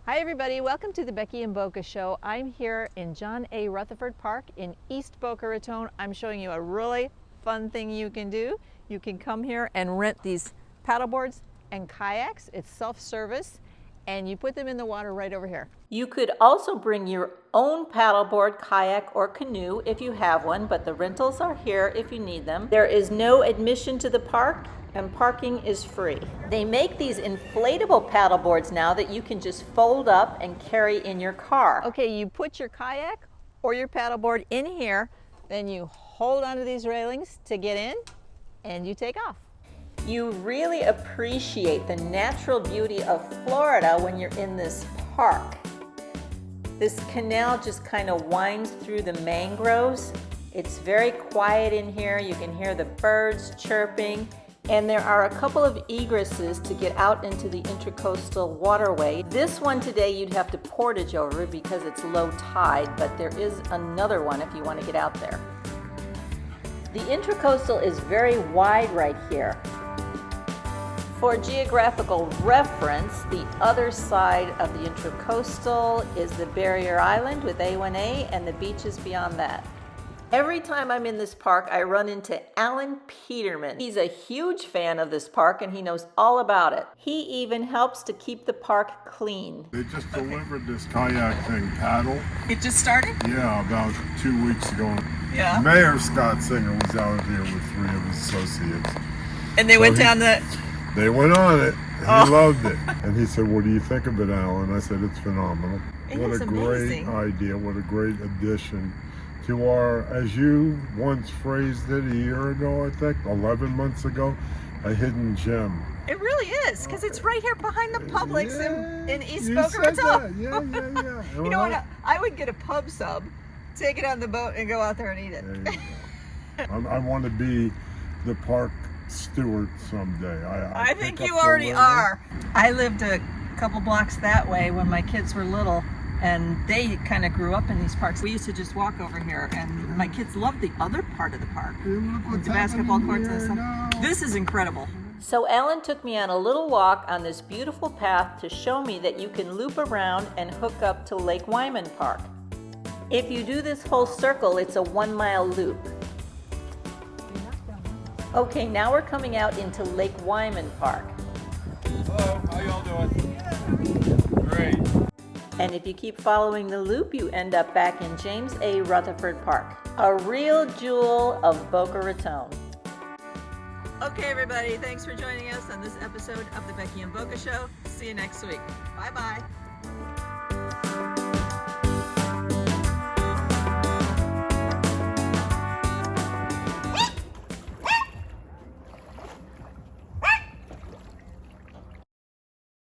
Hi everybody, welcome to the Becky and Boca Show. I'm here in John A. Rutherford Park in East Boca Raton. I'm showing you a really fun thing you can do. You can come here and rent these paddleboards and kayaks. It's self-service and you put them in the water right over here. You could also bring your own paddleboard, kayak, or canoe if you have one, but the rentals are here if you need them. There is no admission to the park and parking is free. They make these inflatable paddleboards now that you can just fold up and carry in your car. Okay, you put your kayak or your paddleboard in here, then you hold onto these railings to get in and you take off. You really appreciate the natural beauty of Florida when you're in this park. This canal just kind of winds through the mangroves. It's very quiet in here. You can hear the birds chirping. And there are a couple of egresses to get out into the Intracoastal waterway. This one today you'd have to portage over because it's low tide, but there is another one if you want to get out there. The Intracoastal is very wide right here. For geographical reference, the other side of the Intracoastal is the Barrier Island with A1A and the beaches beyond that. Every time I'm in this park, I run into Alan Peterman. He's a huge fan of this park and he knows all about it. He even helps to keep the park clean. They just delivered this kayak thing, Paddle. It just started? Yeah, about 2 weeks ago. Yeah. Mayor Scott Singer was out here with 3 of his associates. And they went down the... They went on it. He loved it. And he said, what do you think of it, Alan? I said, it's phenomenal. What a great idea. What a great addition to our, as you once phrased it a year ago, I think, 11 months ago, a hidden gem. It really is, because it's right here behind the Publix in East you Boca said Raton. Yeah. You know what? I would get a pub sub, take it on the boat, and go out there and eat it. There you go. I want to be the park steward someday. I think you already are. I lived a couple blocks that way when my kids were little. And they kind of grew up in these parks. We used to just walk over here, and my kids loved the other part of the park, with the basketball courts and stuff. This is incredible. So Alan took me on a little walk on this beautiful path to show me that you can loop around and hook up to Lake Wyman Park. If you do this whole circle, it's a 1-mile loop. Okay, now we're coming out into Lake Wyman Park. Hello, how y'all doing? Great. And if you keep following the loop, you end up back in James A. Rutherford Park, a real jewel of Boca Raton. Okay, everybody, thanks for joining us on this episode of the Becky and Boca Show. See you next week. Bye-bye.